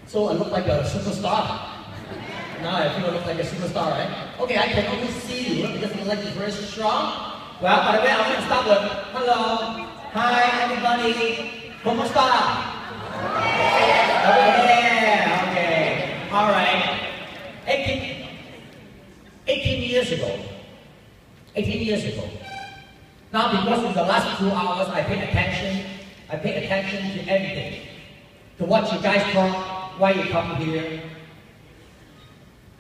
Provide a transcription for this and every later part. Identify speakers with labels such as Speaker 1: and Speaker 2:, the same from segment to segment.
Speaker 1: So I look like a superstar. Now I feel I look like a superstar, right? Okay, I can only see you because my leg is very strong. Well, by the way, I'm going to start with hello, hi, everybody. ¿Cómo está? Yeah, okay. All right. 18 years ago. 18 years ago. Now, because in the last 2 hours, I paid attention to everything. To what you guys talk, why you come here.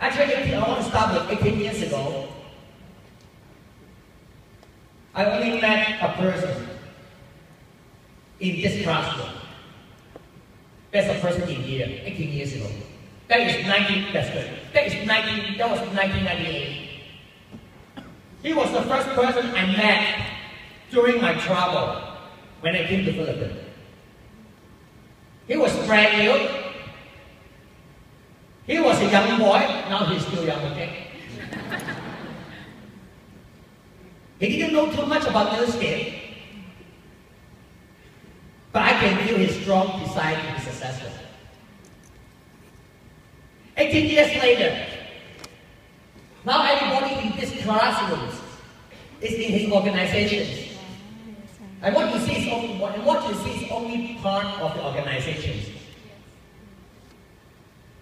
Speaker 1: Actually, I want to start with 18 years ago. I only met a person in this classroom. That's a person in here, 18 years ago. That was 1998. He was the first person I met during my travel when I came to the Philippines. He was brand new. He was a young boy. Now he's still young, okay? He didn't know too much about real estate. But I can feel his strong desire to be successful. 18 years later, now everybody in this classroom is in his organizations. And what you see is only part of the organizations.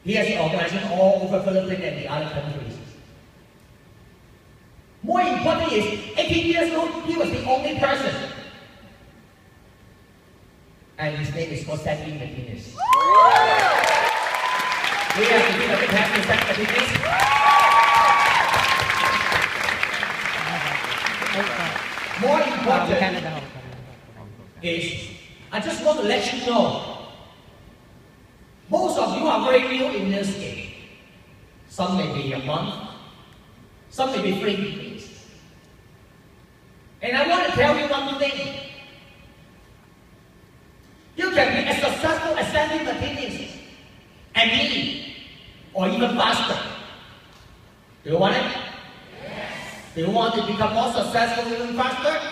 Speaker 1: He has organizations all over Philippines and the other countries. More important is, 18 years old, he was the only person. And his name is Cheung. We have to give a big hand to Cheung. More important is, I just want to let you know, most of you are very new in this game. Some may be a month, some may be 3 weeks. And I want to tell you one thing. You can be as successful as Sandy Martinez and me, or even faster. Do you want it? Yes. Do you want to become more successful even faster? Yes.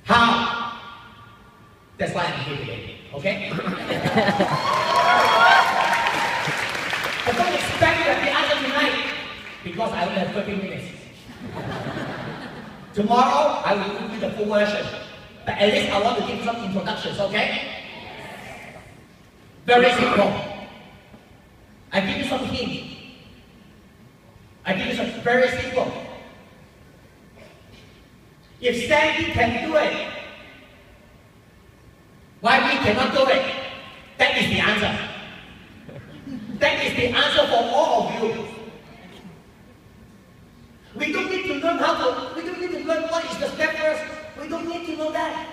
Speaker 1: How? That's why I'm here today, okay? But don't expect that the answer tonight, because I only have 30 minutes. Tomorrow, I will give you the full version. But at least I want to give some introductions, okay? Very simple. I give you some hints. I give you some very simple. If Sandy can do it, why we cannot do it? That is the answer. That is the answer for all of you. We don't need to learn we don't need to learn what is the step first. We don't need to know that.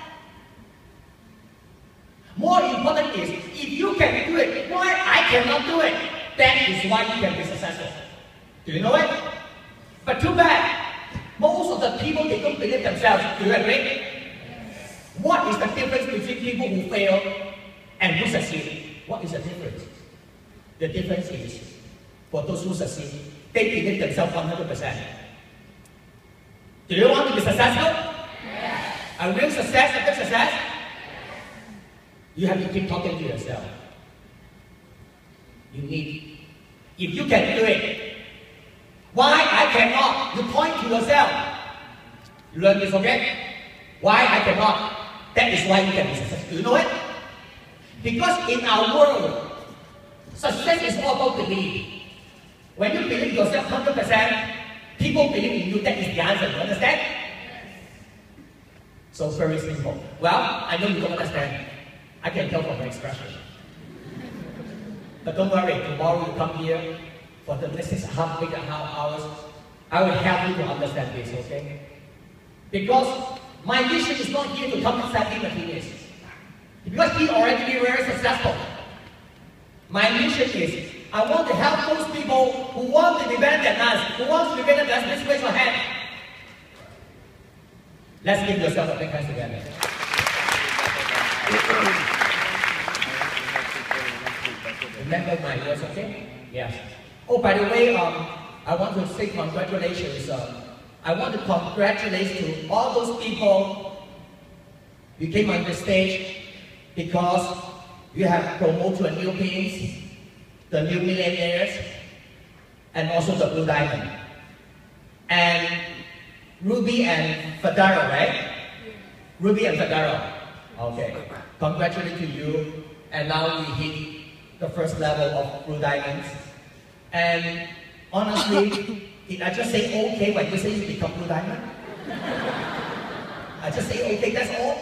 Speaker 1: More important is, if you can do it, why I cannot do it? That is why you can be successful. Do you know it? But too bad, most of the people, they don't believe themselves. Do you agree? What is the difference between people who fail and who succeed? What is the difference? The difference is, for those who succeed, they believe themselves 100%. Do you want to be successful? Yes. A real success, a big success? Yes. You have to keep talking to yourself. If you can do it, why I cannot? You point to yourself. You learn this, okay? Why I cannot? That is why you can be successful. Do you know it? Because in our world, success is all about belief. When you believe yourself 100%, people believe in you. That is the answer. You understand? So very simple. Well, I know you don't understand. I can tell from my expression. But don't worry, tomorrow you come here for the next 6.5 hours. I will help you to understand this, okay? Because my mission is not here to talk to Sandy Martinez. Because he already be very successful. My mission is, I want to help those people who want to be better than us, who want to be better than us. Please raise your hand. Let's give yourself a big hand together. Remember my words, okay? Yes. Oh, by the way, I want to say congratulations. I want to congratulate to all those people who came on the stage because You have promoted to a new pins, the new millionaires, and also the blue diamond. And Ruby and Fedaro, right? Yeah. Ruby and Fedaro. Okay. Congratulations to you. And now we hit the first level of blue diamonds. And honestly, did I just say okay when you say you become blue diamond? I just say okay, that's all.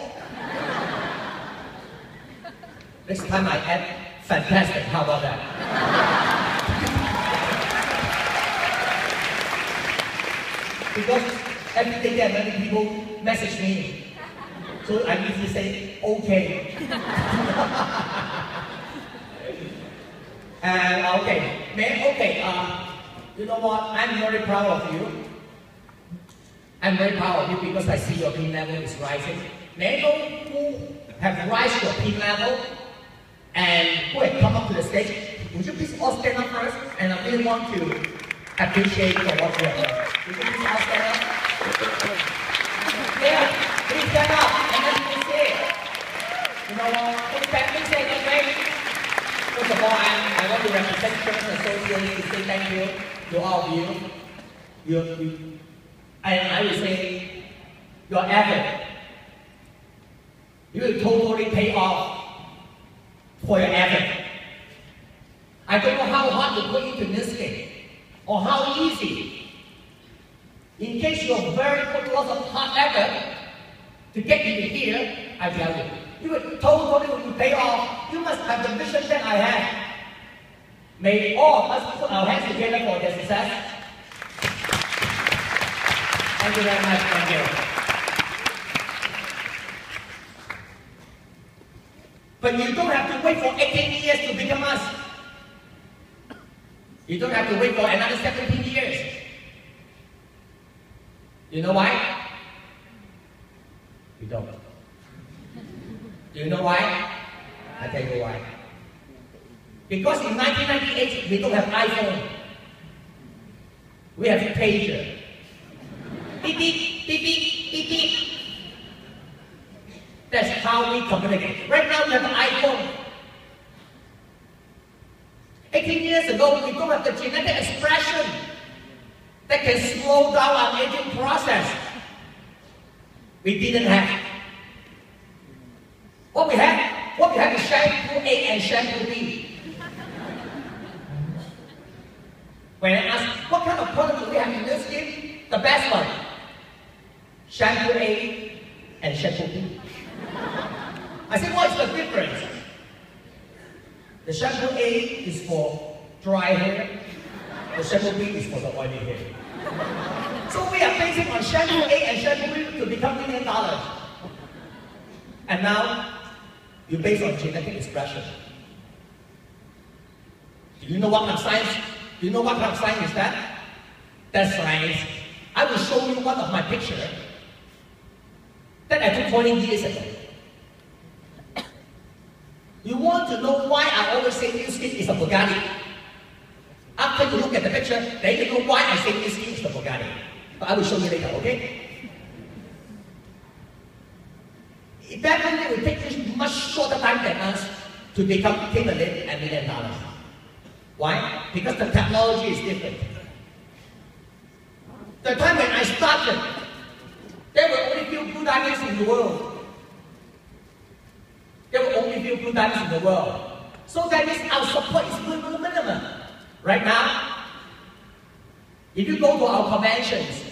Speaker 1: Next time I add fantastic, how about that? Because every day there are many people message me. So I usually say okay. And okay, you know what? I'm very proud of you. I'm very proud of you because I see your pin level is rising. May I know who have risen your pin level and who have come up to the stage? Would you please all stand up first? And I really want to appreciate for what you have done. Would you please all stand up? Yeah, please stand up and then you can say, you know what? Please say that way. First of all, I want to represent Cheung Associates to say thank you to all of you. And I will say, your effort, you will totally pay off for your effort. I don't know how hard you put into this game, or how easy. In case you have very put lots of hard effort to get you here, I tell you, you will totally pay off. You must have the vision that I have. May all of us put our hands together for their success. Thank you very much. Thank you. But you don't have to wait for 18 years to become us. You don't have to wait for another 17 years. You know why? You don't. Do you know why? I tell you why. Because in 1998, we don't have iPhone. We have pager. Beep, beep, beep, beep, beep, beep. That's how we communicate. Right now, we have an iPhone. 18 years ago, we don't have the genetic expression that can slow down our aging process. We didn't have. What we have is shampoo A and shampoo B. When I ask, what kind of product do we have in this skin? The best one. Shampoo A and shampoo B. I said, what's the difference? The shampoo A is for dry hair. The shampoo B is for the oily hair. So we are basing on shampoo A and shampoo B to become $1 million. And now, you base on genetic expression. Do you know what kind of science? Do you know what kind of science is that? That's science. I will show you one of my pictures that I took 20 years ago. You want to know why I always say new skin is a Bugatti? After you look at the picture, then you know why I say new skin is a Bugatti. But I will show you later, okay? Back then, it will take you much shorter time than us to become $10 million and $1 million. Why? Because the technology is different. The time when I started, there were only few blue diamonds in the world. There were only few blue diamonds in the world. So that means our support is minimum. Right now, if you go to our conventions,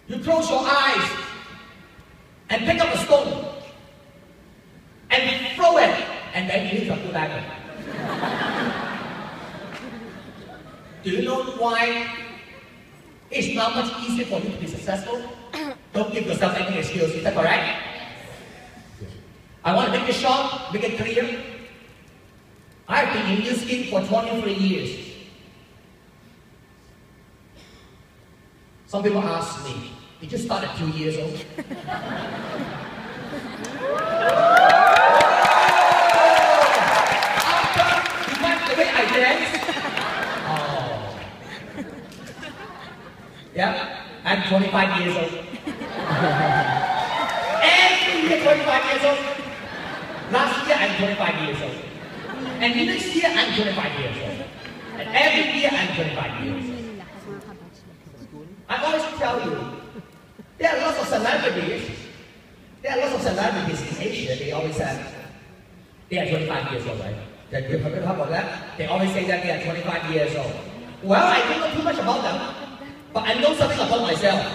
Speaker 1: you close your eyes and pick up a stone and throw it, and then you hit a blue diamond. Do you know why it's not much easier for you to be successful? Don't give yourself any excuse, is that correct? I want to make it short, make it clear. I've been in this skin for 23 years. Some people ask me, did you start at 2 years old? After you like the way I dance? Oh. Yeah, I'm 25 years old. Every year 25 years old. Last year I'm 25 years old. And next year, I'm 25 years old. And every year, I'm 25 years old. I always tell you, there are lots of celebrities. There are lots of celebrities in Asia. They always say they are 25 years old, right? You've heard about that? They always say that they are 25 years old. Well, I don't know too much about them, but I know something about myself.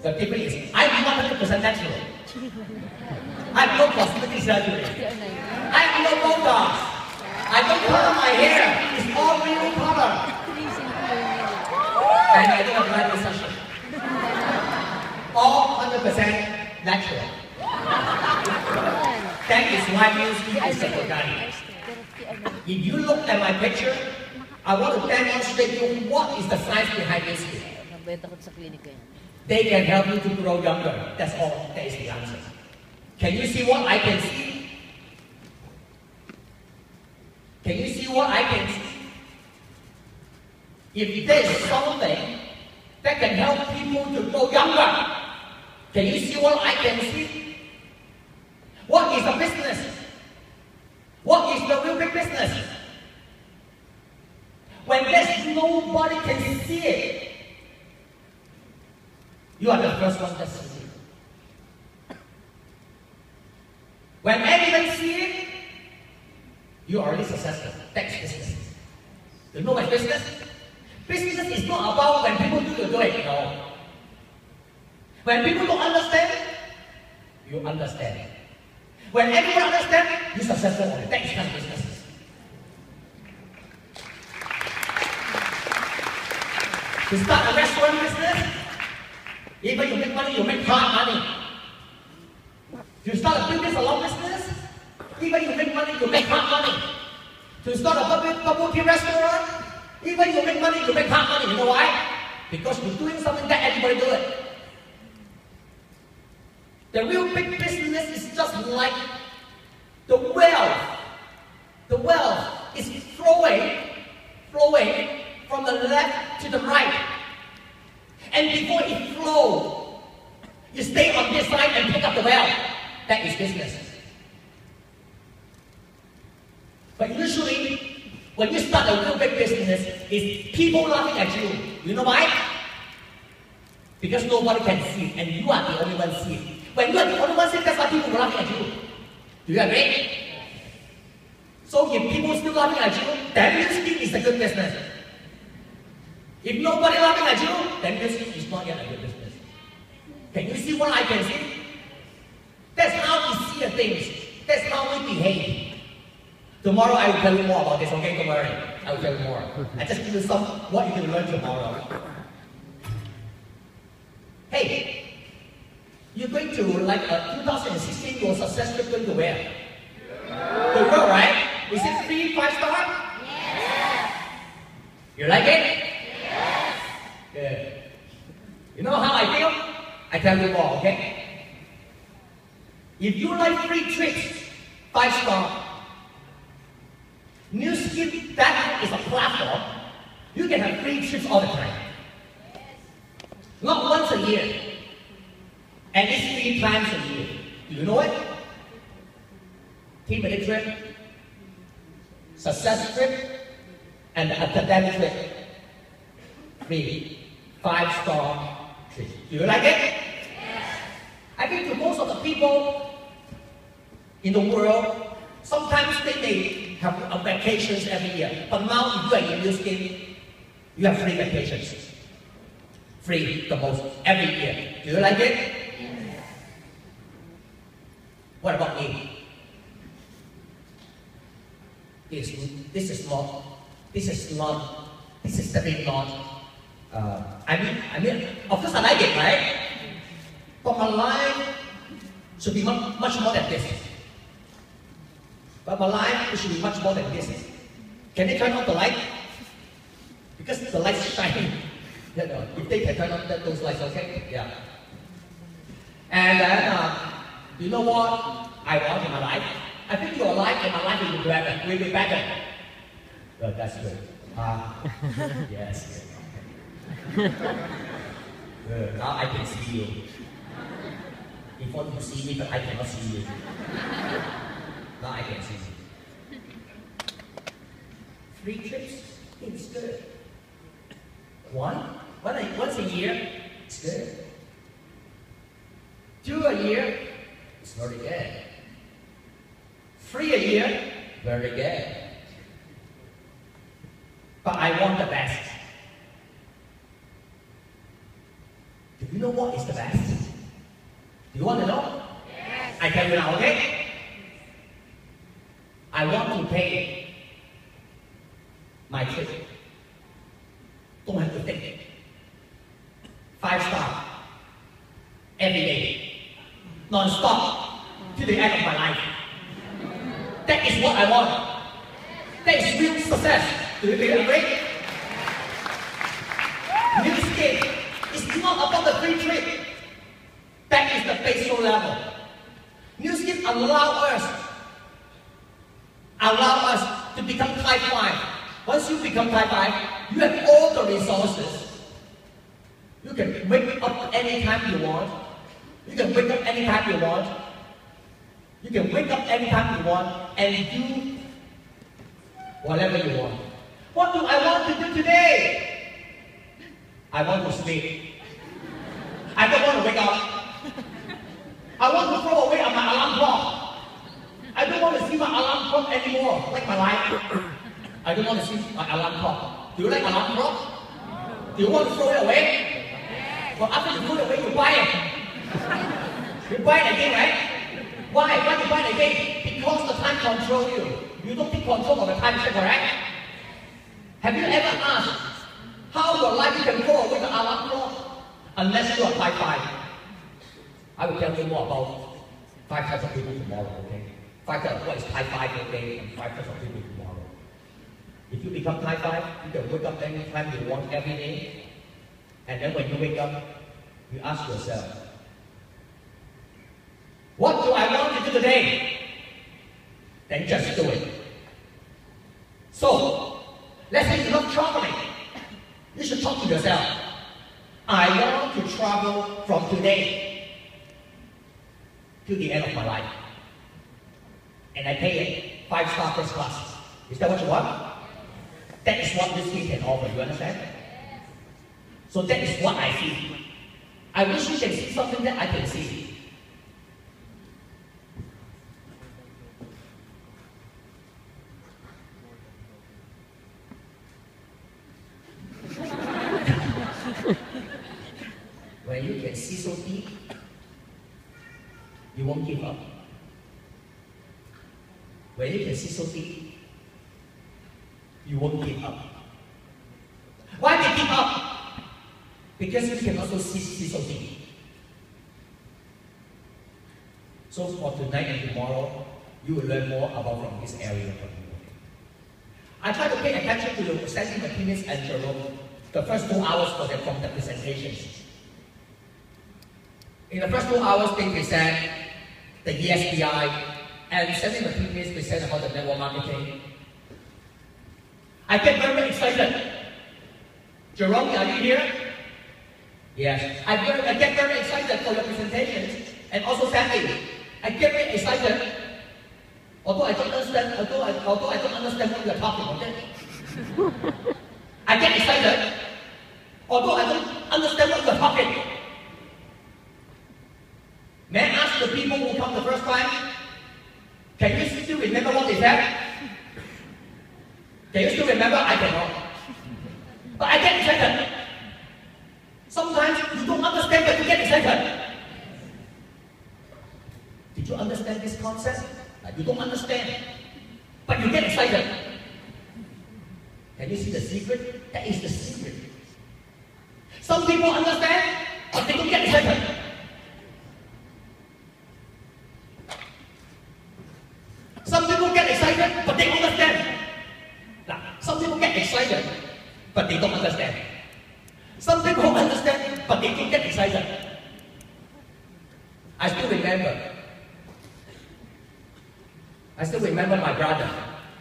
Speaker 1: The difference is, I'm 100% natural. I have no cosmetic surgery. I have no Botox. I don't color my hair. It's all real color. And I don't have light recession. All 100% natural. That is why you see is secondary. If you look at my picture, I want to demonstrate to you what is the science behind this skin. They can help you to grow younger. That's all. That is the answer. Can you see what I can see? Can you see what I can see? If there is something that can help people to grow younger, can you see what I can see? What is the business? What is the real big business? When there's nobody can see it, you are the first one that sees it. When everyone sees it, you are already successful. That's business. You know what business? Business is not about when people do, you do it. No. When people don't understand, you understand. When everyone understands, you're successful. That is kind of business. To start a restaurant business, even you make money, you make hard money. To start a beauty salon business, even you make money, you make hard money. To start a bubble tea restaurant, even you make money, you make hard money. You know why? Because you're doing something that everybody do it. The real big business is just like the wealth. The wealth is flowing from the left to the right. And before it flows, you stay on this side and pick up the wealth. That is business. But usually, when you start a real big business, it's people laughing at you. You know why? Because nobody can see it, and you are the only one see it. When you are the only one see it, that's why people will laughing at you. Do you agree? So if people still laughing at you, then your skin is a good business. If nobody laughing at you, then your skin is not yet a good business. Can you see what I can see? That's how we see the things. That's how we behave. Tomorrow I will tell you more about this, okay? Don't worry. I will tell you more. I just give you some what you can learn tomorrow. Hey, you're going to like 2016 your success trip going to where? Good girl, right? Is it 3, 5 star? Yes. You like it? Yes. Good. You know how I feel? I tell you more, okay? If you like free trips, 5 star. New Skin, that is a platform. You can have free trips all the time. Not once a year. And it's 3 times a year. Do you know it? Team building trip, success trip, and the academic trip. Free. 5 star trip. Do you like it? Yes. I think to most of the people in the world, sometimes they may have vacations every year. But now if you are in New Skin, you have free vacations. Free the most every year. Do you like it? Yes. What about me? This is definitely not. I mean, of course I like it, right? But my life should be much more than this. But my life should be much more than this. Can they turn on the light? Because the light's shining. You know, if they can turn on those lights, okay? Yeah. And then, you know what I want in my life? I think your life and my life will be better. Will be better. Well, that's good. Yes. Good. Now I can see you. Before you see me, but I cannot see you. year, it's good. 2 a year, it's very good. 3 a year, very good. But I want the best. Do you know what is the best? Do you want to know? Yes. I tell you now, okay? I want to pay my trip. Don't have to think. 5-star. Every day. Non-stop. To the end of my life. That is what I want. That is real success. Do you agree? New skin. It's not about the free trip. That is the basic level. New skin allow us to become type 5. Once you become type 5, you have all the resources. You can wake up anytime you want. You can wake up anytime you want. You can wake up anytime you want and do whatever you want. What do I want to do today? I want to sleep. I don't want to wake up. I want to throw away my alarm clock. I don't want to see my alarm clock anymore, like my life. I don't want to see my alarm clock. Do you like alarm clock? Do you want to throw it away? Well, after you throw it away, you buy it. You buy it again, right? Why? Why do you buy it again? Because the time controls you. You don't take control of the time, is that correct? Have you ever asked how your life can throw away the alarm clock unless you are type 5? I will tell you more about 5 types of people tomorrow, okay? 5 types, what is type 5 today and 5 types of people tomorrow. If you become type 5, you can wake up anytime you want every day. And then when you wake up, you ask yourself, what do I want to do today? Then just do it. So, let's say you love traveling. You should talk to yourself. I want to travel from today to the end of my life. And I pay it 5-star first class. Is that what you want? That is what this week can offer, you understand? So that is what I see. I wish you can see something that I can see. When you can see so deep, you won't give up. When you can see so deep, you won't give up. Why they give up? Because you can also see so deep. So for tonight and tomorrow, you will learn more about from this area from you. I try to pay attention to the session opinions and Jerome, the first 2 hours for their from the presentations. In the first 2 hours, they present the ESPI, and session opinions present about the network marketing. I get very excited. Jerome, are you here? Yes. I get very excited for your presentations, and also Sandy. I get very excited, although I don't understand, although I don't understand what you're talking, okay? I get excited, although I don't understand what you're talking. May I ask the people who come the first time, can you still remember what they said? Can you still remember? I cannot. But I get excited. Sometimes you don't understand, but you get excited. Did you understand this concept? Like you don't understand, but you get excited. Can you see the secret? That is the secret. Some people understand, but they don't get excited. Some people get excited, but they understand. Now, some people get excited, but they don't understand. Some people understand, but they don't get excited. I still remember my brother.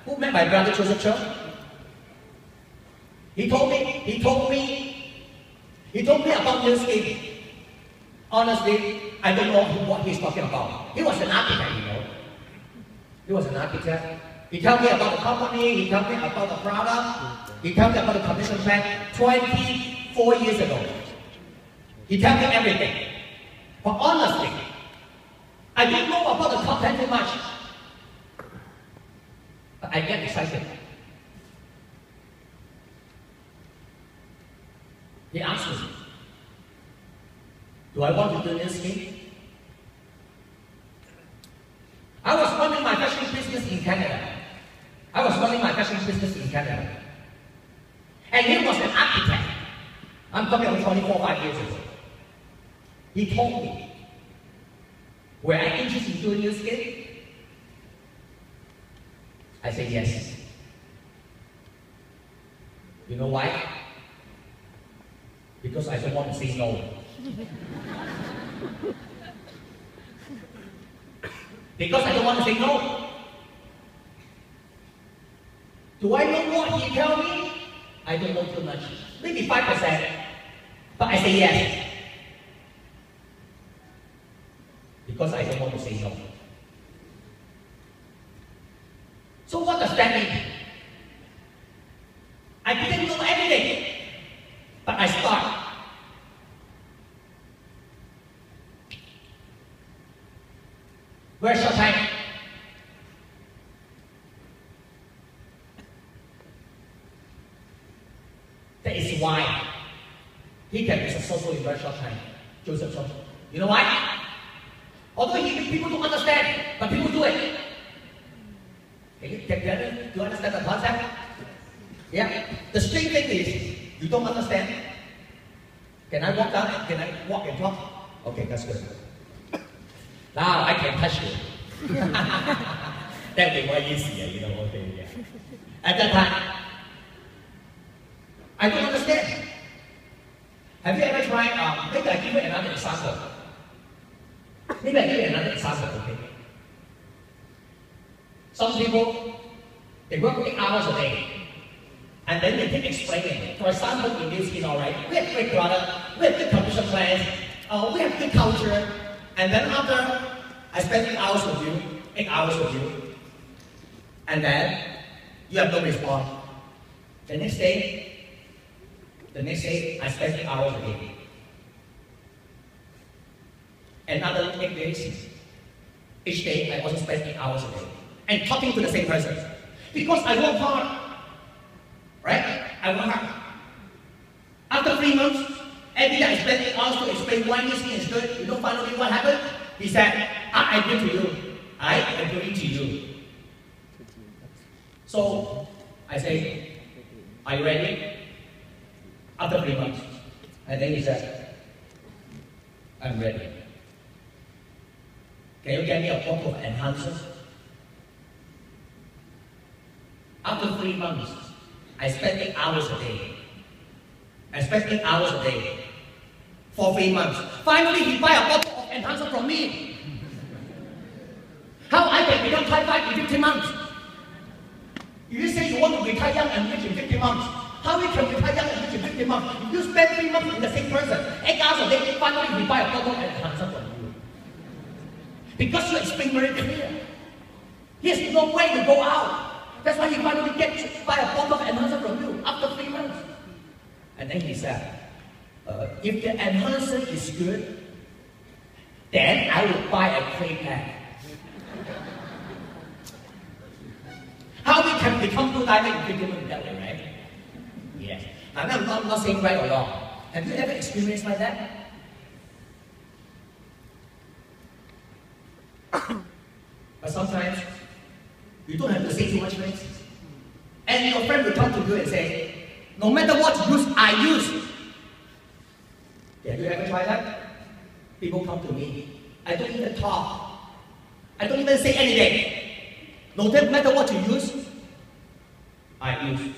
Speaker 1: Who met my brother, Cheung? He told me about new scheme. Honestly, I don't know what he's talking about. He was an architect, you know. He was an architect. He told me about the company, he told me about the product, he told me about the commission plan 24 years ago. He tells me everything. But honestly, I don't know about the top 10 too much. But I get excited. He asked me, do I want to do this thing? I was running my fashion business in Canada. And he was an architect. I'm talking about 24, 5 years ago. He told me, were I interested in doing this thing? I said yes. You know why? Because I don't want to say no. Because I don't want to say no. Do I know what he tell me? I don't know too much. Maybe 5%. But I say yes. Because I don't want to say no. So what does that mean? I didn't know everything. But I start. Very short time. That is why he can be successful in very short time. Joseph Cheung. You know why? Although people don't understand, but people do it. Do you understand the concept? Yeah. The strange thing is, you don't understand. Can I walk down? Can I walk and talk? Okay, that's good. Now I can touch you. That would be more easier, you know. Okay, yeah. At that time, I don't understand. Have you ever tried? Maybe I give you another example. Okay? Some people, they work 8 hours a day. And then they keep explaining. For example, in this case, all right, we have great product, we have good commission plans, we have good culture, and then after I spend 8 hours with you, and then you have no response. The next day, I spend 8 hours again. Another 8 days, each day I also spend 8 hours a day. And talking to the same person. Because I work hard. Right? I work hard. After 3 months, every day I spend 8 hours to explain why this thing is good. You know finally what happened? He said, I agree to you. I agree to you. So, I say, are you ready? After 3 months. And then he said, I'm ready. Can you get me a bottle of enhancers? After 3 months, I spent 8 hours a day. For 3 months. Finally, he buy a bottle of enhancer from me. How I can become type 5 in 15 months? You say you want to retire young and rich in 15 months. How you can retire young and rich in 15 months? If you spend 3 months with the same person, 8 hours a day, finally he buy a bottle of enhancer from you. Because you explain very clear. He has no way to go out. That's why he finally gets to buy a bottle of enhancer from you after 3 months. And then he said, if the enhancer is good, then I will buy a crate pack. How we can become two diamond in 15 months that way, right? Yes. I'm not saying right or wrong. Have you ever experienced like that? But sometimes, you don't have to say too much things. And your friend will come to you and say, no matter what you use, I use. Have you ever tried that? People come to me. I don't even talk. I don't even say anything. No matter what you use, I use.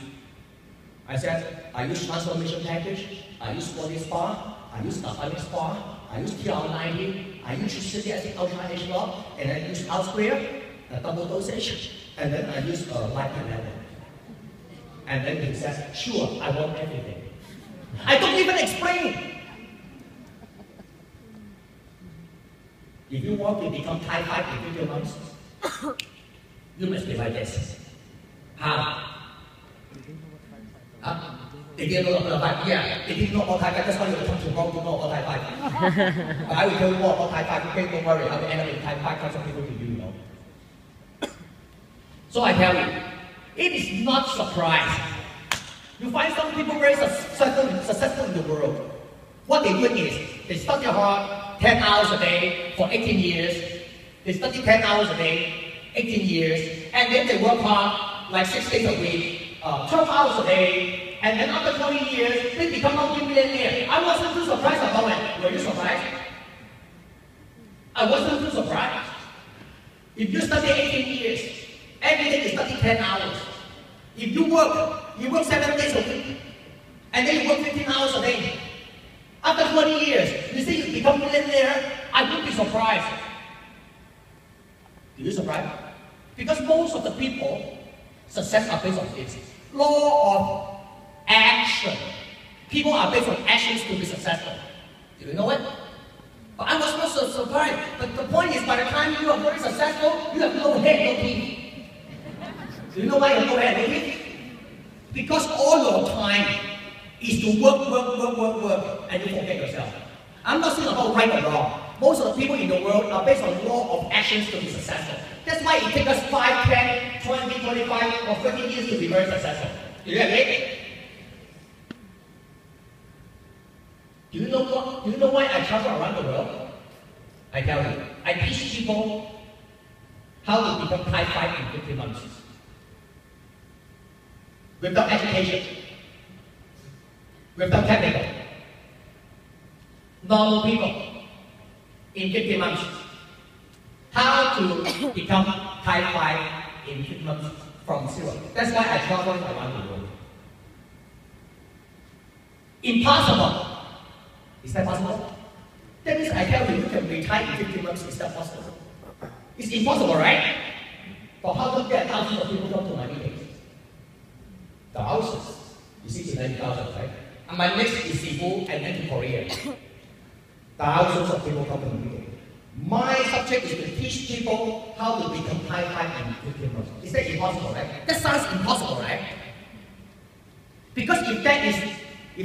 Speaker 1: I said, I use transformation package, I use body spa, I use Galvanic spa, I use TR90, I use citric acid ultra H block, and I use house clear, a double dosage, and then I use lipid level. And then he says, sure, I want everything. I don't even explain. If you want to become type 5 in 15 months, you must be like this. How? They didn't know about type 5. Yeah, they didn't know about type 5. That's why you come to Hong Kong to know about type 5. But I will tell you more about type 5. Okay, don't worry. I will end up in type 5 because of people to you, you know. So I tell you, it is not surprising. You find some people very successful in the world. What they do is, they study hard 10 hours a day for 18 years. They study 10 hours a day, 18 years, and then they work hard like 6 days a week, 12 hours a day, and then after 20 years, they become multi-millionaire. I wasn't too surprised about it. Were you surprised? I wasn't too surprised. If you study 18 years, every day you study 10 hours. If you work 7 days a week, and then you work 15 hours a day. After 20 years, you say you become millionaire, I would be surprised. Do you surprised? Because most of the people, success are based on this. Law of action. People are based on actions to be successful. Do you know it? But I was not so surprised. But the point is, by the time you are very successful, you have no head, no teeth. Do you know why you have no head, no teeth? Because all your time is to work, and you forget yourself. I'm not saying about right or wrong. Most of the people in the world are based on law of actions to be successful. That's why it takes us 5, 10, 20, 25, or 30 years to be very successful. Do you agree? Do you know why I travel around the world? I tell you, I teach people how to become type 5 in 15 months. Without education, without technical, normal people, in 15 months. How to become type 5 in 15 months from zero. That's why I travel around the world. Impossible. Is that possible? That means I tell you, you can retire in 15 months. Is that possible? It's impossible, right? But how come there are thousands of people come to my meetings? Thousands. You see, it's 90,000, right? And my next is Cebu and then to Korea. Thousands of people come to the meeting. My subject is to teach people how to become type 5 in 15 months. Is that impossible, right? That sounds impossible, right? Because if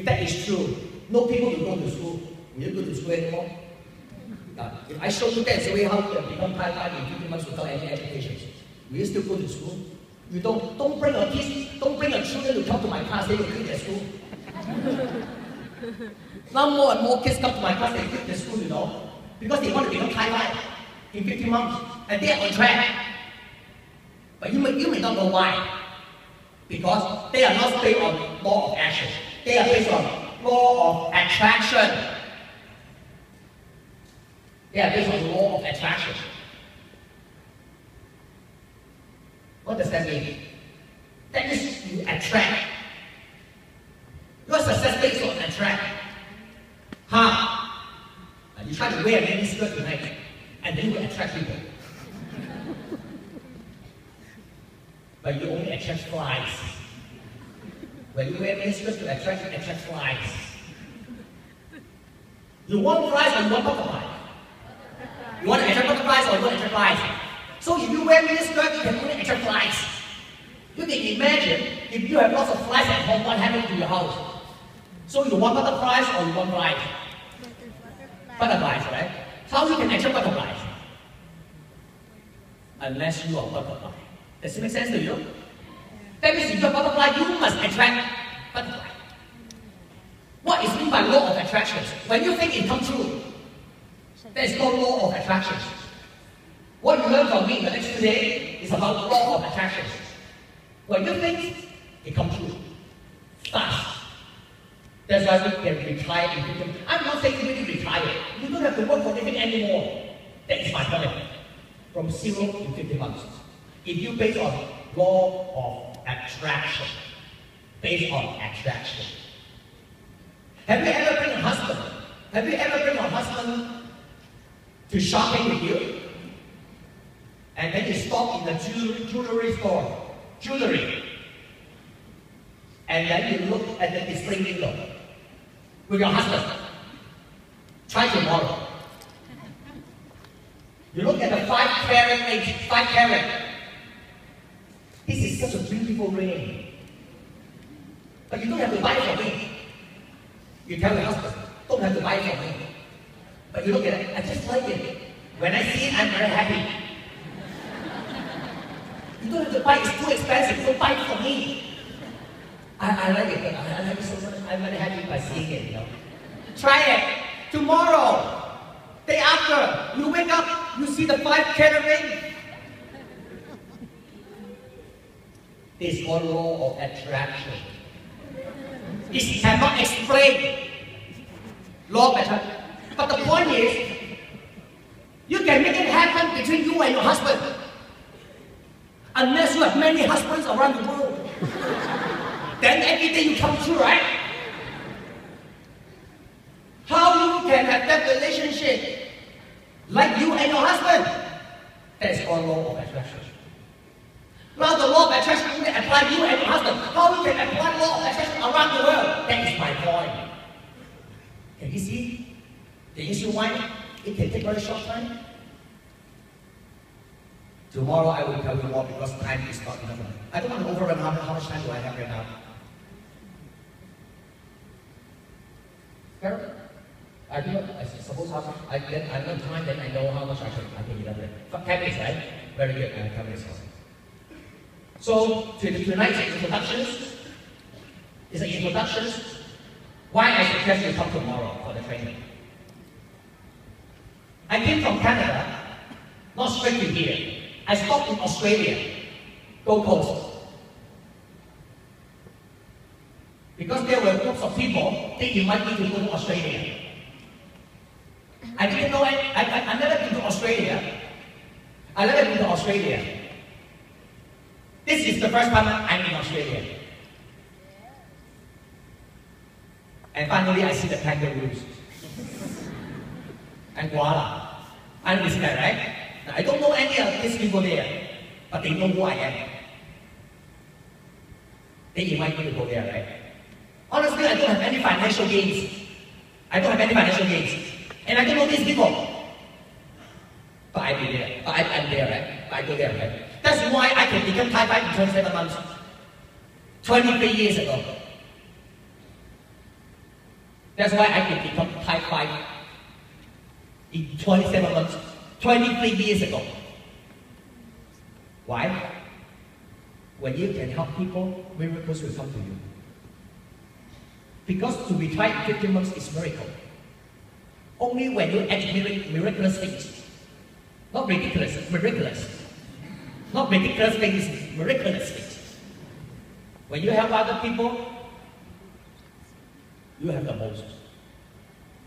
Speaker 1: that is true, no people will go to school. Will you go to school anymore? If I show you that's the way how to become type 5 in 15 months without any education, will you still go to school? You don't bring your kids, don't bring your children to come to my class, they will quit their school. Now more and more kids come to my class, they quit their school, you know, because they want to become type 5 in 15 months, and they are on track. But you may not know why. Because they are not based on law of action. They are based on law of attraction. They are based on law of attraction. What does that mean? That means you attract. Your success based on attract. How? You try to wear a mini skirt tonight, and then you will attract people. But you only attract flies. When you wear mini skirts to attract, you attract flies. You want flies or you want butterflies? You want to attract butterflies or you want to attract flies? So if you wear mini skirt, you can only attract flies. You can imagine if you have lots of flies at home, what happens to your house? So you want butterflies or you want flies? Butterflies, right? How you can attract butterflies? Unless you are a butterfly. Does it make sense to you? That means if you're a butterfly, you must attract butterfly. What is meant by law of attraction? When you think it comes true, there is no law of attraction. What you learn from me in the next 2 days is about law of attraction. When you think, it comes true. Fast. That's why we can retire in 15 months. I'm not saying you need to retire. You don't have to work for anything anymore. That is my point. From 0 to 15 months. If you base on law of attraction, based on attraction. Have you ever bring a husband? Have you ever bring a husband to shopping with you? And then you stop in the jewelry store. Jewelry. And then you look at the display window with your husband. Try tomorrow. You look at the 5 carat. This is such a beautiful ring. But you don't have to buy it for me. You tell your husband, don't have to buy it for me. But you look at it, I just like it. When I see it, I'm very happy. You don't have to buy it, it's too expensive, don't buy it for me. I like it, I like it so much. I'm very happy by seeing it, you know. Try it. Tomorrow, day after, you wake up, you see the 5-carat ring. It's called law of attraction. It cannot explain law of attraction. But the point is, you can make it happen between you and your husband. Unless you have many husbands around the world. Then every day you come true, right? How you can have that relationship like you and your husband? That is called law of attraction. Now the law of attraction only applies to you and your husband. How you can apply law of attraction around the world? That is my point. Can you see the issue why it can take very short time? Tomorrow I will tell you more because time is not enough. I don't want to overrun how much time do I have right now? Carol? I do. I suppose how much I know time, then I know how much I can elaborate. 10 minutes, right? Very good. 10 minutes. So tonight's introductions is an introduction. Why I suggest you come tomorrow for the training. I came from Canada, not straight to here. I stopped in Australia, Gold Coast. Because there were groups of people, they invited me to go to Australia. I didn't know I never been to Australia. I never been to Australia. This is the first time I'm in Australia. And finally I see the kangaroos. And voila. I understand that, right? Now, I don't know any of these people there, but they know who I am. They invite me to go there, right? Honestly, I don't have any financial gains. I don't have any financial gains. And I don't know these people. But I'm there. I'm there, right? I go there, right? That's why I can become Thai 5 in 27 months. 23 years ago. That's why I can become Thai 5 in 27 months. 23 years ago. Why? When you can help people, miracles will come to you. Because to retire in 15 months is miracle. Only when you act miraculous things. Not ridiculous, miraculous. Not ridiculous things, miraculous things. When you help other people, you have the most.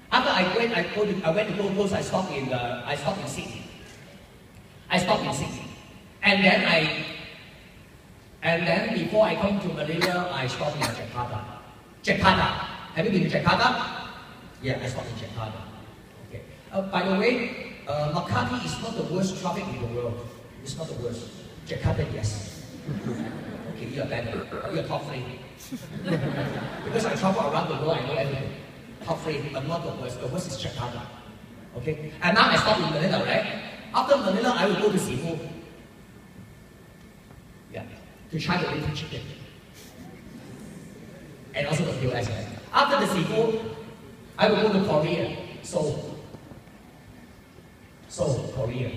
Speaker 1: After I went to Gold Coast, I stopped in Sydney. And then before I come to Manila, I stopped in Jakarta. Have you been to Jakarta? Yeah, I stopped in Jakarta. Okay. By the way, Makati is not the worst traffic in the world. It's not the worst. Jakarta, yes. Okay, you are better. You are top 3. Because I travel around the world, I know everything. Top 3, but not the worst. The worst is Jakarta. Okay? And now I stop in Manila, right? After Manila, I will go to Cebu. Yeah. To try the little chicken. And also the US. After the Cebu, I will go to Korea. Seoul, Korea.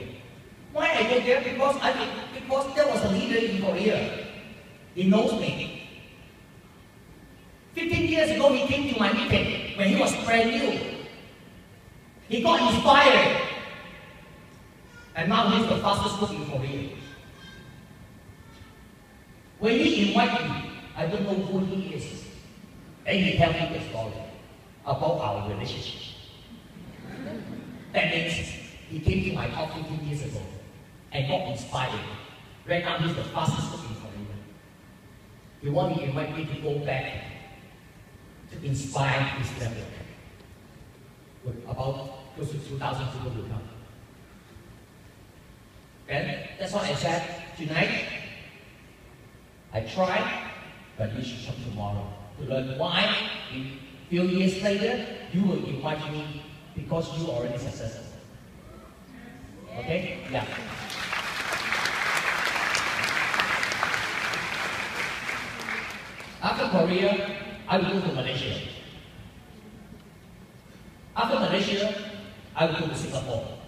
Speaker 1: Why I go there? Because there was a leader in Korea. He knows me. 15 years ago, he came to my meeting when he was brand new. He got inspired. And now he's the fastest book in Korea. When he invited me, I don't know who he is. And he tells me the story about our relationship. That means he came to my talk 15 years ago and got inspired. Right now he's the fastest book in Korea. He wants to invite me to go back to inspire his network. With about close to 2,000 people will come. And that's what I said tonight. I tried, but you should come tomorrow to learn why a few years later you will invite me because you are already successful. Okay? Yeah. After Korea, I will go to Malaysia. After Malaysia, I will go to Singapore.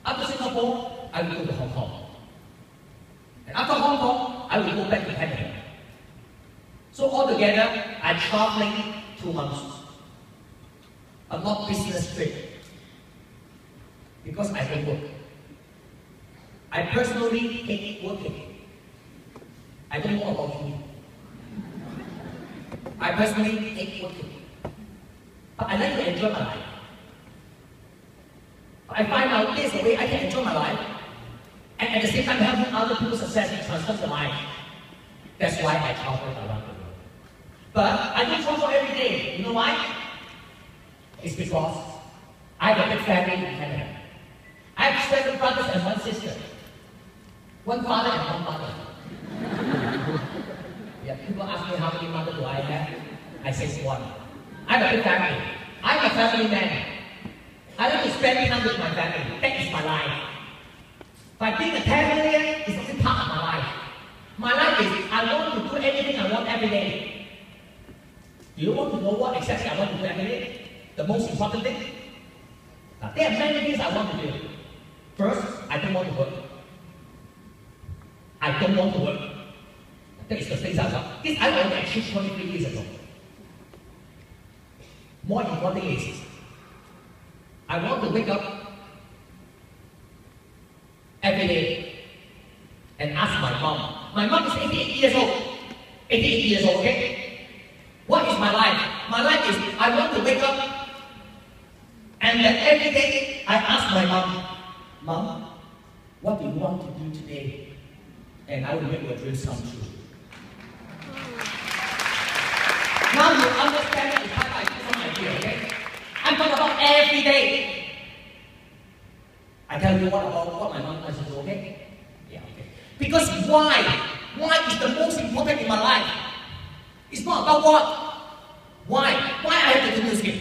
Speaker 1: After Singapore, I will go to Hong Kong. And after Hong Kong, I will go back to Canada. So altogether, I'm traveling 2 months. But not business trip. Because I don't work. I personally hate working. I don't know about you. I personally hate working. But I like to enjoy my life. I find out this the way I can enjoy my life, and at the same time helping other people's success and transform their life. That's why I travel around the world. But I don't travel every day. You know why? It's because I have a big family in Canada. I have 7 brothers and 1 sister. 1 father and 1 mother. Yeah, people ask me how many mothers do I have? I say 1. I have a big family. I'm a family man. I like to spend time with my family. That is my life. By being a family is also part of my life. My life is I want to do anything I want every day. Do you want to know what exactly I want to do every day? The most important thing? Now, there are many things I want to do. First, I don't want to work. I don't want to work. That is the thing I want. This I already achieved 23 years ago. More important is, I want to wake up every day and ask my mom. My mom is 88 years old. 88 years old, okay? What is my life? My life is I want to wake up and then every day I ask my mom, Mom, what do you want to do today? And I will make your dreams come true. Now you understand the type I do some idea, okay? I'm talking about every day. I tell you what about what my mom does, okay? Yeah, okay. Because why? Why is the most important in my life? It's not about what. Why? Why I have to do music?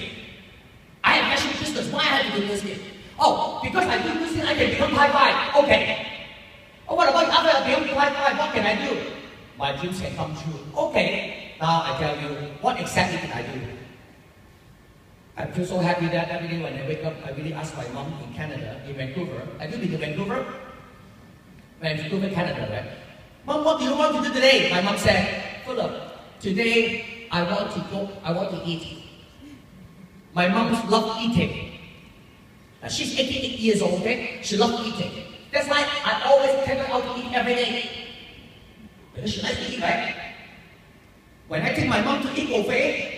Speaker 1: I have passion business. Why I have to do music? Oh, because I do music, I can become high-five. Okay. Oh, what about after I become high-five? What can I do? My dreams can come true. Okay. Now I tell you, what exactly can I do? I feel so happy that every day when I wake up, I really ask my mom in Canada, in Vancouver. Have you been to Vancouver? Vancouver, Canada, right? Mom, what do you want to do today? My mom said, Philip, today I want to go, I want to eat. My mom loves eating. She's 88 years old, okay? She loves eating. That's why I always take her out to eat every day. Because she likes to eat, right? When I take my mom to eat buffet,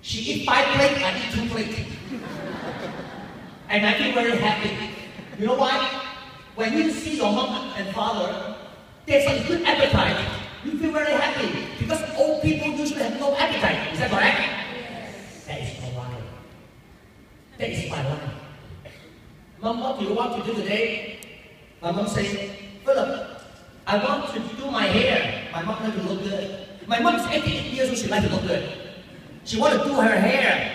Speaker 1: she eats 5 plates, I eat 2 plates. And I feel very happy. You know why? When you see your mom and father, there's a good appetite. You feel very happy. Because old people usually have no appetite. Is that correct? Yes. That is my life. That is my life. Mom, what do you want to do today? My mom says, Philip, I want to do my hair. My mom likes to look good. My mom is 88 years old, she likes to look good. She wants to do her hair.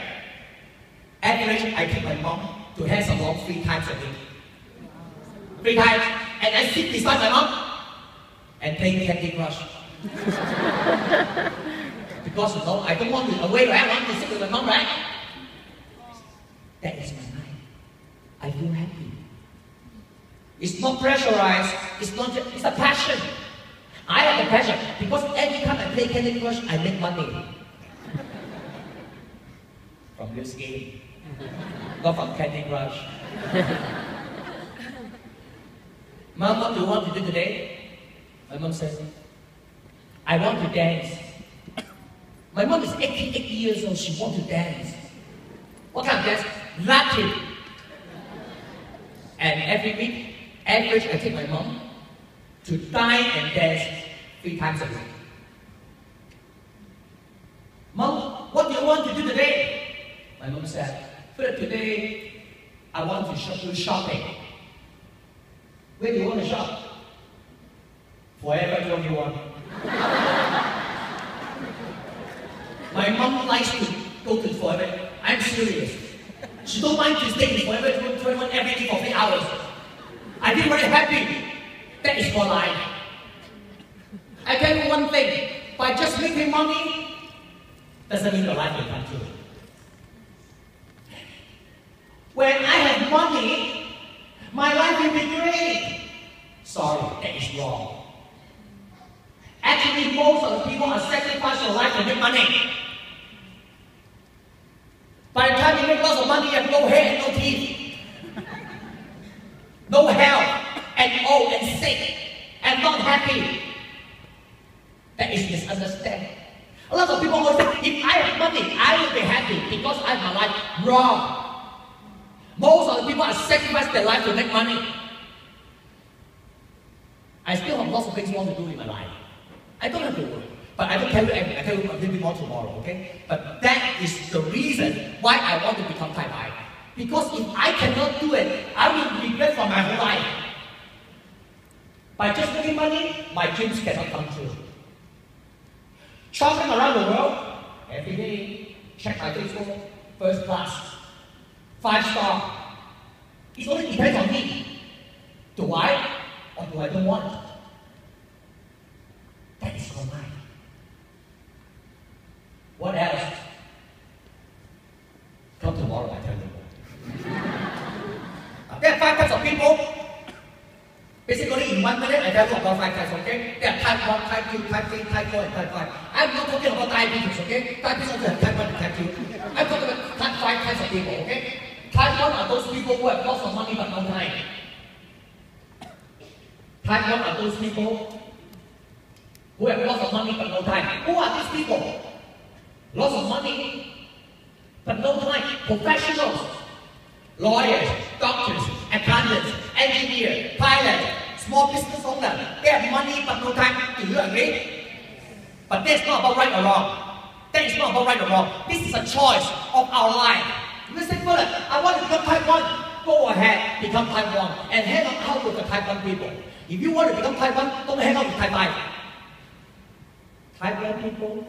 Speaker 1: Average, I take my mom to hair salon 3 times a week. 3 times. And I sit beside my mom and play Candy Crush. Because you know, I don't want to away, right? I want to sit with my mom, right? That is my life. I feel happy. It's not pressurized. It's not just, it's a passion. I have a passion because every time I play Candy Crush, I make money. From this game. Not from Candy Crush. Mom, what do you want to do today? My mom says, I want to dance. My mom is 88 years old, she wants to dance. What kind of dance? Latin. And every week, average, I take my mom to dine and dance 3 times a week. Mom, what do you want to do today? My mom said, Philip, today I want to do shopping. Where do you want to shop? Forever 21. My mom likes to go to Forever. I'm serious. She don't mind to stay in Forever 21 every day for 3 hours. I feel very happy. That is for life. I tell you one thing, by just making money, doesn't mean your life will come true. When I have money, my life will be great. Sorry, that is wrong. Actually, most of the people are sacrificing their life to make money. By the time you make lots of money, you have no hair and no teeth. No health, and old and sick, and not happy. That is misunderstanding. A lot of people always say, if I have money, I will be happy because I have my life. Wrong. Most of the people are sacrificing their life to make money. I still have lots of things I want to do in my life. I don't have to work. But I don't tell you everything. I tell you a little bit more tomorrow, okay? But that is the reason why I want to become Tai Pai. Because if I cannot do it, I will regret for my whole life. By just making money, my dreams cannot come true. Traveling around the world, every day, check my Facebook, first class, 5-star. It only depends on me. Do I or do I don't want? That is all mine. What else? Come tomorrow, I tell you. There are 5 types of people. Basically, in 1 minute, I tell you about 5 types, okay? There are type 1, type 2, type 3, type 4, and type 5. I'm not talking about diabetes, okay? Diabetes also have type 1 and type 2. I'm talking about type 5 types of people, okay? Type 1 are those people who have lots of money but no time. Type 1 are those people who have lots of money but no time. Who are these people? Lots of money but no time. Professionals, lawyers, doctors, accountants, engineers, pilots, small business owners. They have money but no time. Do you agree? But that's not about right or wrong. That is not about right or wrong. This is a choice of our life. You say, "Philip, I want to become type 1. Go ahead, become type 1 and hang out with the type 1 people. If you want to become type 1, don't hang out with type 5. Type 1 people,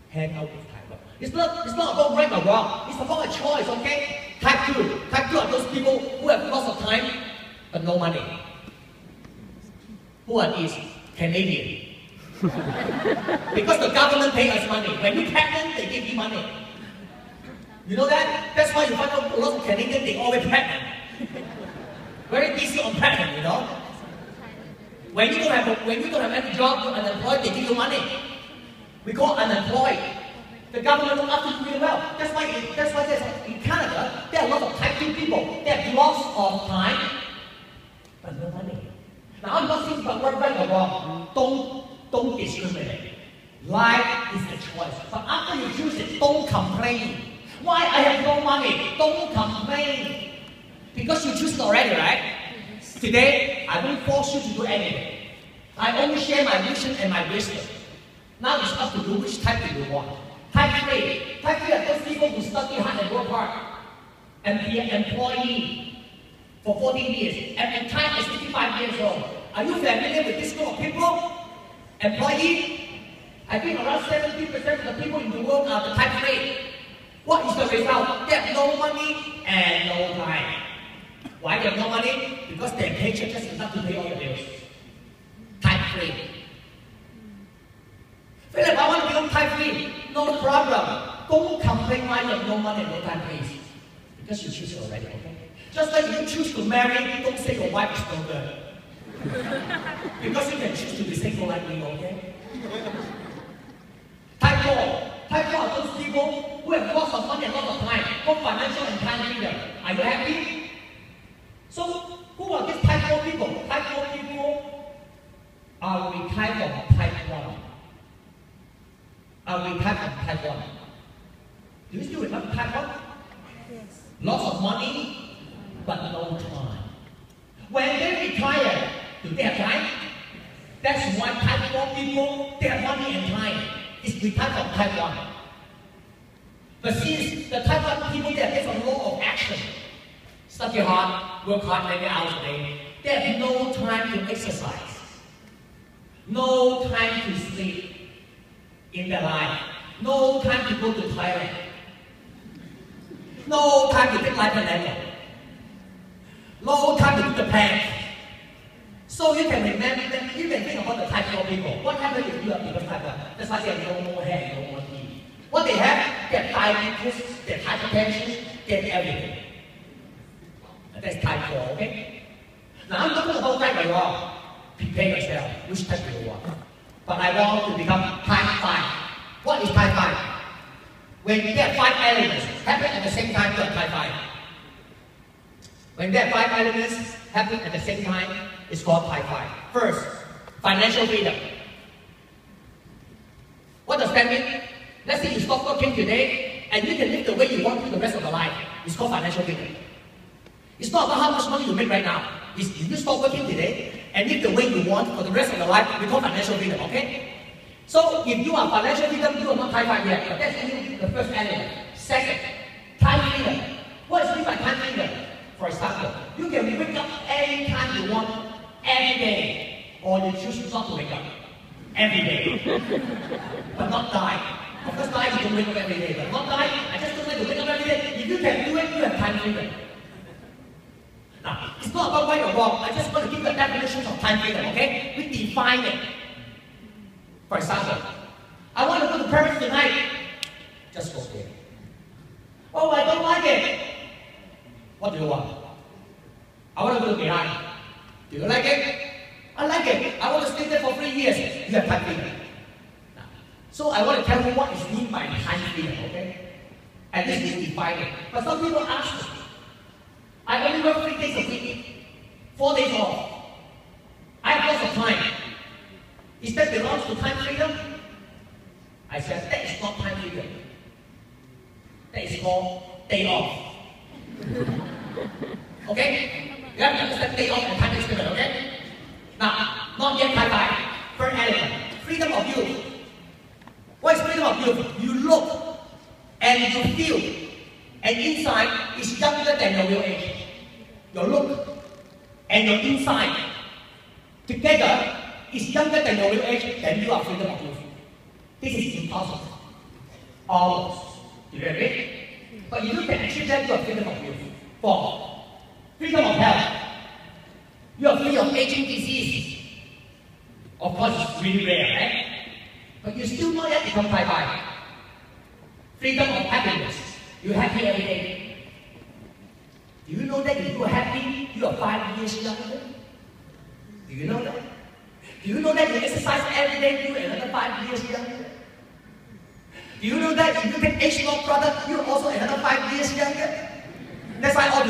Speaker 1: hang out with type 1. It's not about right or wrong. It's about a choice, okay? Type 2. Type 2 are those people who have lots of time but no money. Who are these? Canadian. Because the government pays us money. When you pregnant, they give you money. You know that? That's why you find out a lot of Canadians, they always pregnant. Very busy on pregnant, you know? When you don't have any job, you're unemployed, they give you money. We call unemployed. The government look after you really well. That's why there's, in Canada, there are a lot of type 2 people. They have lots of time, but no money. Now I'm not saying about right or wrong. Don't discriminate. Life is a choice. But after you choose it, don't complain. Why I have no money? Don't complain. Because you choose it already, right? Today, I won't force you to do anything. I only share my vision and my wisdom. Now it's up to you which type do you want. Type 3. Type 3 are those people who study hard and work hard and be an employee for 14 years and retire at 65 years old. Are you familiar with this group of people? Employee? I think around 70% of the people in the world are the type 3. What is the result? They have no money and no time. Why they have no money? Because their paycheck just enough to pay all the bills. Type 3. Philip, I want to become type 3. No problem. Don't complain why you have no money and no time, please. Because you choose it already, okay? Just like you choose to marry, don't say your wife is no good. Because you can choose to be single like me, okay? Type 4. Type 4 are those people who have lots of money and lots of time, both financial and time freedom. Are you happy? So, who are these type 4 people? Type 4 people are retired from type 1. Are retired from type 1. Do you still remember type 1? Yes. Lots of money, but no time. When they retire, do they have time? That's why type 4 people, they have money and time. It's retired from type 1. But since the type 1 people, they are based on law of action. Study hard, work hard many hours a day. They have no time to exercise. No time to sleep in their life. No time to go to Thailand. No time to take life and level. No time to do the plank. So you can remember, you can think about the type 4 people. What happens if you are because type 1. That's why they have no more hair, no more teeth. What they have, they have diabetes, they have hypertension, they have everything. That's type 4, okay? Now I'm talking about type 1. Prepare yourself, which type you want. But I want to become type 5. What is type 5? When there are 5 elements happen at the same time, you are type 5. When there are 5 elements happen at the same time, it's called type 5. First, financial freedom. What does that mean? Let's say you stop working today and you can live the way you want for the rest of your life. It's called financial freedom. It's not about how much money you make right now. It's if you stop working today and live the way you want for the rest of your life, we call financial freedom, okay? So if you are financial freedom, you are not type 5 yet, but that's only the first element. Second, time freedom. What is meant by time freedom? For example, you can wake up any time you want, every day, or you choose not to wake up every day, but not die. Of course, die you can wake up every day, but not die. I just don't like to wake up every day. If you can do it, you have time freedom. Now, it's not about right or wrong. I just want to give you a definition of time freedom, okay? We define it. For example, I want to go to Paris tonight. Just go there. Oh, I don't like it. What do you want? I want to go to Milan. Do you like it? I like it. I want to stay there for 3 years. You have time freedom. So I want to tell you what is meant by time freedom, okay? And this is defined. But some people ask me, I only work 3 days a week, 4 days off. I have lots of time. Is that belongs to time freedom? I said, that is not time freedom. That is called day off. Okay? You have to understand day off and time freedom, okay? Now, not yet type 5. Third element, freedom of youth. What is freedom of youth? You look and you feel, and inside is younger than your real age. Your look and your inside together is younger than your real age, then you are freedom of youth. This is impossible. Almost. Do you agree? But if you can achieve that, you are freedom of youth. 4. Freedom of health. You are free of aging disease. Of course, it's really rare, right? But you still not yet become type 5. Freedom of happiness. You're happy every day. Do you know that if you are happy, you are 5 years younger? Do you know that? Do you know that you exercise every day, you are another 5 years younger? Do you know that if you take age-long product, you are also another 5 years younger? That's why all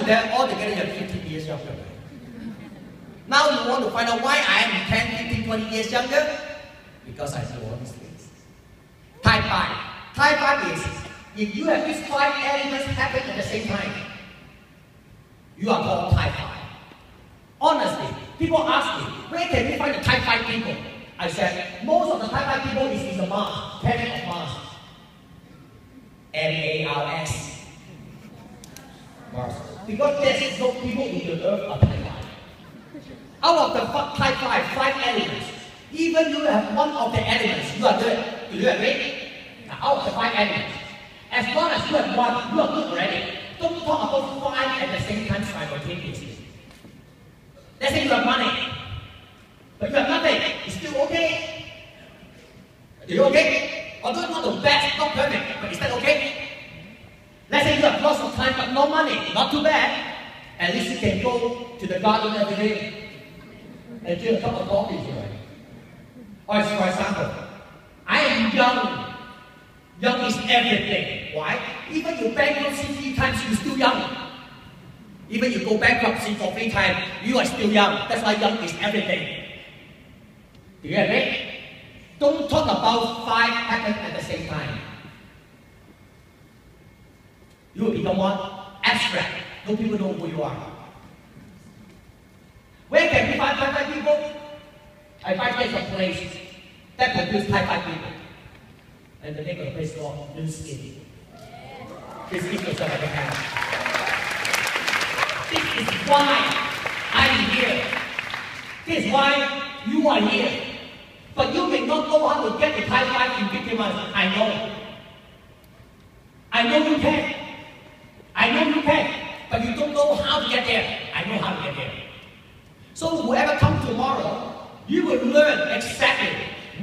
Speaker 1: together you are 15 years younger. Now you want to find out why I am 10, 15, 20 years younger? Because I do all these things. Type 5. Type 5 is, if you have these 5 elements happen at the same time, you are called type 5. Honestly, people ask me, where can we find the type 5 people? I said, most of the type 5 people is in the Mars, planet of Mars. M-A-R-S. Mars. Because there's no people in the earth are type 5. Out of the type 5 elements, even you have one of the elements, you are good. Do you agree? Now, out of the 5 elements, as long as you have one, you are good already. Don't talk about 5 at the same time simultaneously. Let's say you have money, but you have nothing. It's still okay. Are you okay? Although it's not the best, not perfect, but is that okay? Let's say you have lots of time but no money. Not too bad. At least you can go to the garden every day and drink a cup of coffee, right? Or for example, I am young. Young is everything. Why? Even you bankruptcy 3 times, you're still young. Even you go bankruptcy for 3 times, you are still young. That's why young is everything. Do you agree? Don't talk about 5 happen at the same time. You will become what? Abstract. No people know who you are. Where can we find type 5 people? I find there's a place that produces type 5 people. And the name of the place is called New Skin. Please give yourself a big hand. This is why I'm here. This is why you are here. But you may not know how to get the type 5 in 15 months. I know. I know you can. I know you can. But you don't know how to get there. I know how to get there. So whoever comes tomorrow, you will learn exactly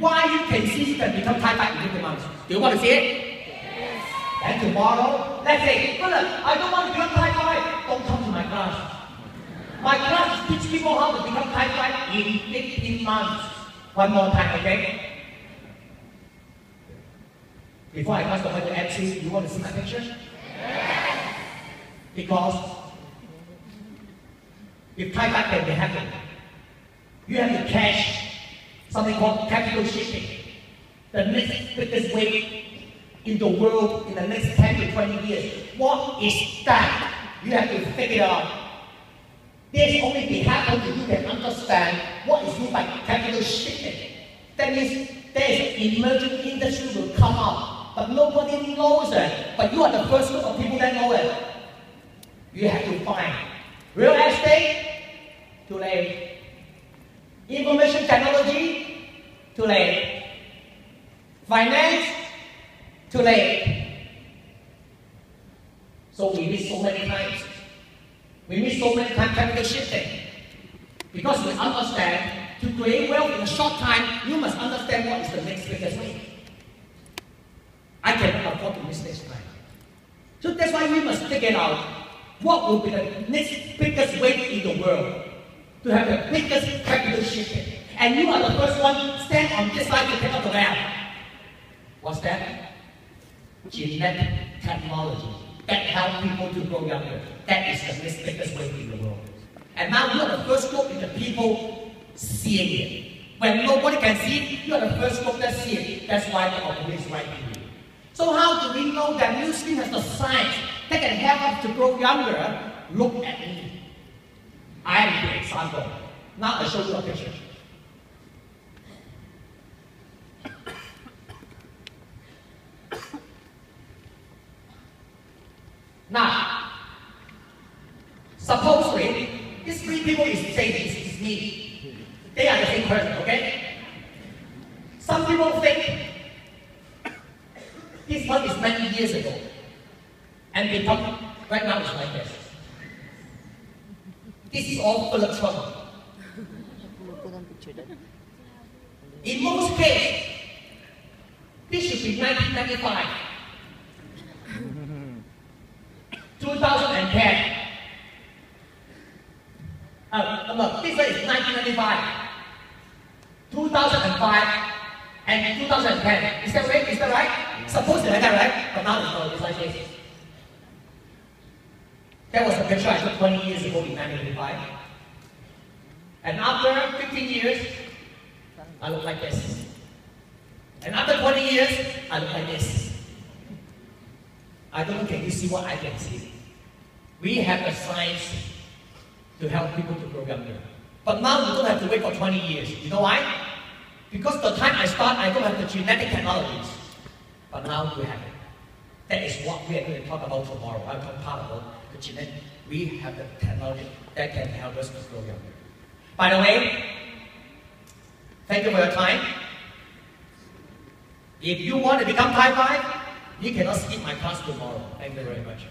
Speaker 1: why you can see you can become type 5 in 15 months. Do you want to see it? Yes. And tomorrow, let's say, brother, I don't want to become type 5. Don't come to my class. My class teach people how to become type 5 in 15 months. One more time, okay? Before I pass the mic to MC, you want to see my picture? Yes. Because if type 5 can be happen, you have to catch something called capital shifting. The next biggest wave in the world in the next 10 to 20 years. What is that? You have to figure it out. This only can happen if you can understand what is meant by capital shifting. That means there is an emerging industry will come up, but nobody knows it. But you are the first group of people that know it. You have to find real estate, too late. Information technology, too late. Finance, too late. So we miss so many times. We miss so many times capital shifting. Because we understand to create wealth in a short time, you must understand what is the next biggest wave. I cannot afford to miss this time. So that's why we must figure out what will be the next biggest wave in the world to have the biggest capital shifting. And you are the first one stand on this side to pick up the map. What's that? Genetic technology that helps people to grow younger. That is the next biggest wave in the world. And now you are the first group in the people seeing it. When nobody can see it, you are the first group that see it. That's why the opportunity is right for you. So how do we know that New Skin has the science that can help us to grow younger? Look at me. I am the example. Now I show you a picture. Now, supposedly, these three people is saying this is me. They are the same person, okay? Some people think this one is 90 years ago, and they come right now it's like this. This is all full of trouble. In most cases, this should be 1995, 2010. No, this one is 1995, 2005, and 2010. Is that right? Is that right? Supposed to be like that, right? But now it's not. It's like this. That was the picture I took 20 years ago in 1985. And after 15 years, I look like this. And after 20 years, I look like this. I don't know, can you see what I can see? We have the science to help people to grow younger. But now you don't have to wait for 20 years. You know why? Because the time I start, I don't have the genetic technologies. But now we have it. That is what we are going to talk about tomorrow. I'll talk part about the genetic. We have the technology that can help us to grow younger. By the way, thank you for your time. If you want to become type 5, you cannot skip my class tomorrow. Thank you very much.